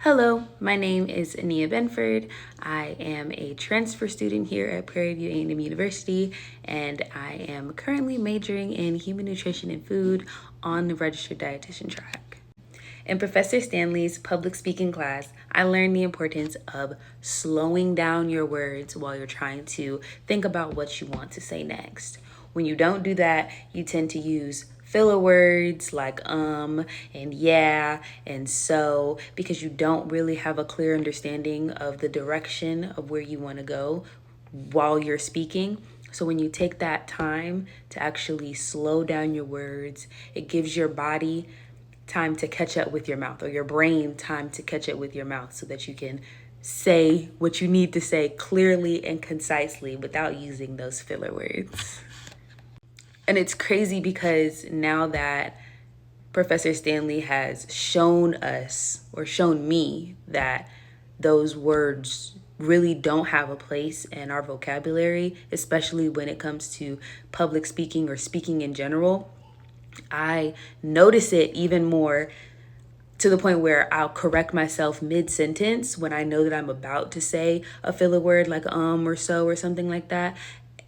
Hello, my name is Ania Benford. I am a transfer student here at Prairie A&M University, and I am currently majoring in human nutrition and food on the registered dietitian track. In Professor Stanley's public speaking class, I learned the importance of slowing down your words while you're trying to think about what you want to say next. When you don't do that, you tend to use filler words like and yeah and so, because you don't really have a clear understanding of the direction of where you want to go while you're speaking. So when you take that time to actually slow down your words, it gives your body time to catch up with your mouth, or your brain time to catch up with your mouth, so that you can say what you need to say clearly and concisely without using those filler words. And it's crazy because now that Professor Stanley has shown us, or shown me, that those words really don't have a place in our vocabulary, especially when it comes to public speaking or speaking in general, I notice it even more, to the point where I'll correct myself mid-sentence when I know that I'm about to say a filler word like or so or something like that.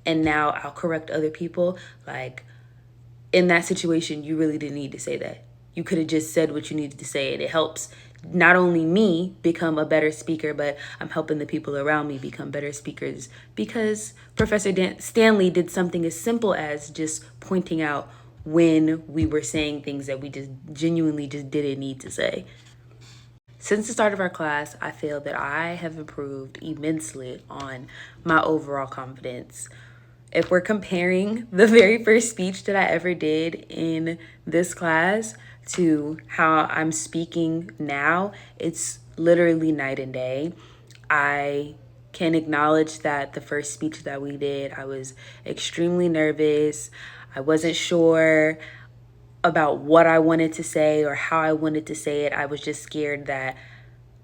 And now I'll correct other people like, in that situation, you really didn't need to say that. You could have just said what you needed to say, and it helps not only me become a better speaker, but I'm helping the people around me become better speakers, because Professor Stanley did something as simple as just pointing out when we were saying things that we just genuinely just didn't need to say. Since the start of our class, I feel that I have improved immensely on my overall confidence. If we're comparing the very first speech that I ever did in this class to how I'm speaking now, it's literally night and day. I can acknowledge that the first speech that we did, I was extremely nervous. I wasn't sure about what I wanted to say or how I wanted to say it. I was just scared that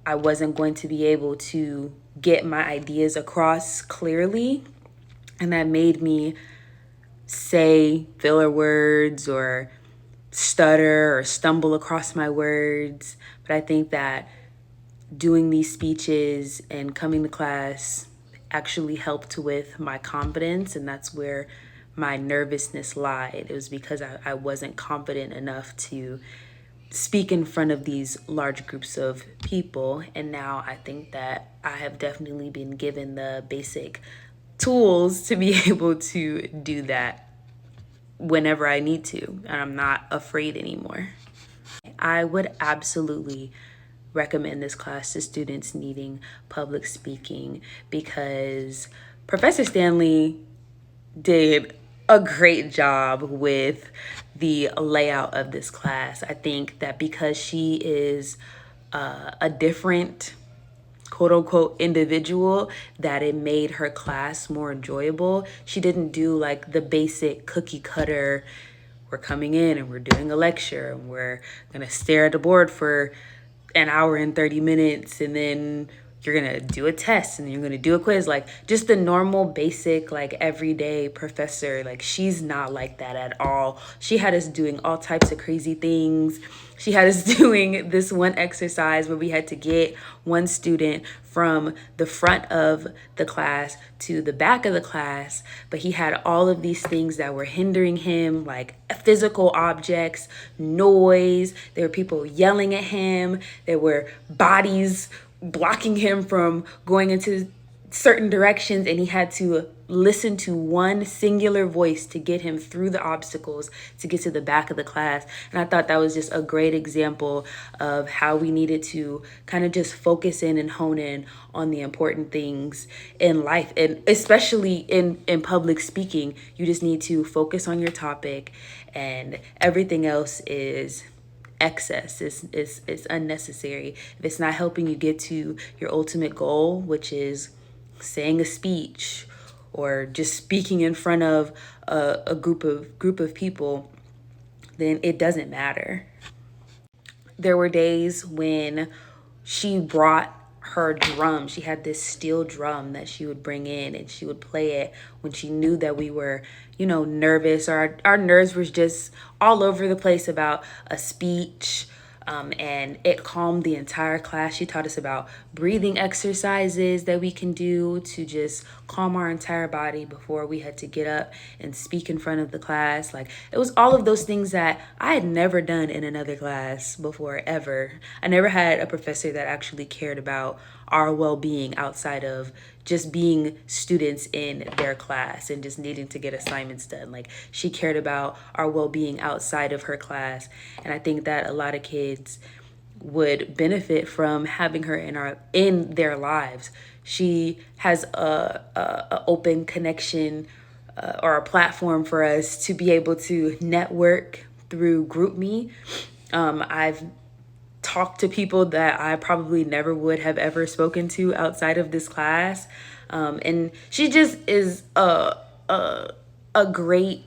I wasn't going to be able to get my ideas across clearly. And that made me say filler words or stutter or stumble across my words. But I think that doing these speeches and coming to class actually helped with my confidence, and that's where my nervousness lied. It was because I wasn't confident enough to speak in front of these large groups of people. And now I think that I have definitely been given the basic tools to be able to do that whenever I need to, and I'm not afraid anymore. I would absolutely recommend this class to students needing public speaking, because Professor Stanley did a great job with the layout of this class. I think that because she is a different quote unquote individual, that it made her class more enjoyable. She didn't do like the basic cookie cutter, we're coming in and we're doing a lecture and we're gonna stare at the board for an hour and 30 minutes, and then you're gonna do a test and you're gonna do a quiz. Like, just the normal basic, like, everyday professor. Like, she's not like that at all. She had us doing all types of crazy things. She had us doing this one exercise where we had to get one student from the front of the class to the back of the class, but he had all of these things that were hindering him, like physical objects, noise. There were people yelling at him. There were bodies blocking him from going into certain directions, and he had to listen to one singular voice to get him through the obstacles to get to the back of the class. And I thought that was just a great example of how we needed to kind of just focus in and hone in on the important things in life, and especially in public speaking. You just need to focus on your topic, and everything else is excess. It's unnecessary. If it's not helping you get to your ultimate goal, which is saying a speech or just speaking in front of a group of people, then it doesn't matter. There were days when she brought her drum. She had this steel drum that she would bring in, and she would play it when she knew that we were, nervous, or our nerves were just all over the place about a speech, And it calmed the entire class. She taught us about breathing exercises that we can do to just calm our entire body before we had to get up and speak in front of the class. Like, it was all of those things that I had never done in another class before, ever. I never had a professor that actually cared about our well-being outside of just being students in their class and just needing to get assignments done. Like, she cared about our well-being outside of her class. And I think that a lot of kids would benefit from having her in their lives. She has a open connection or a platform for us to be able to network through GroupMe. I've talk to people that I probably never would have ever spoken to outside of this class. And she just is a great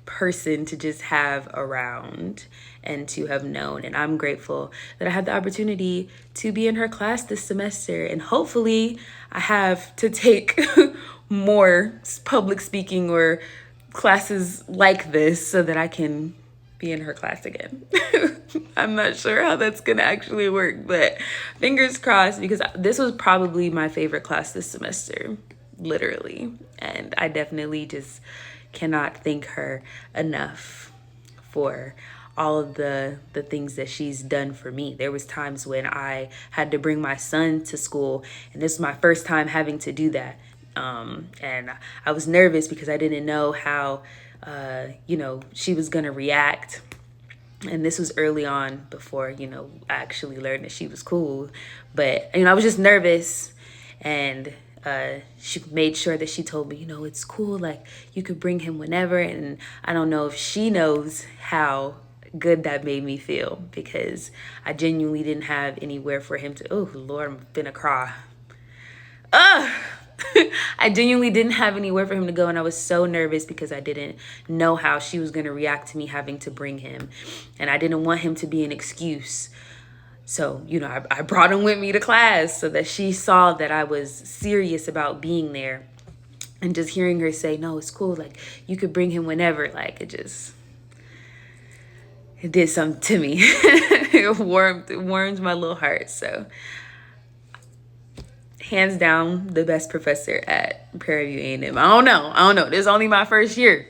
person to just have around and to have known. And I'm grateful that I had the opportunity to be in her class this semester. And hopefully I have to take more public speaking or classes like this so that I can be in her class again. I'm not sure how that's gonna actually work, but fingers crossed, because this was probably my favorite class this semester, literally. And I definitely just cannot thank her enough for all of the things that she's done for me. There was times when I had to bring my son to school, and this was my first time having to do that. And I was nervous because I didn't know how she was gonna react. And this was early on before, I actually learned that she was cool. But, I was just nervous. And she made sure that she told me, it's cool. Like, you could bring him whenever. And I don't know if she knows how good that made me feel, because I genuinely didn't have anywhere for him to, oh, Lord, I'm finna cry. I genuinely didn't have anywhere for him to go, and I was so nervous because I didn't know how she was going to react to me having to bring him, and I didn't want him to be an excuse. So, I brought him with me to class so that she saw that I was serious about being there. And just hearing her say, no, it's cool, like, you could bring him whenever, like, it did something to me. It warmed my little heart. So hands down, the best professor at Prairie View A&M. I don't know. This is only my first year.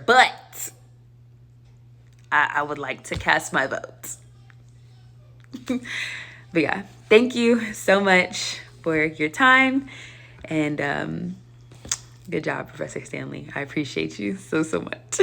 But I would like to cast my vote. But yeah, thank you so much for your time. And good job, Professor Stanley. I appreciate you so much.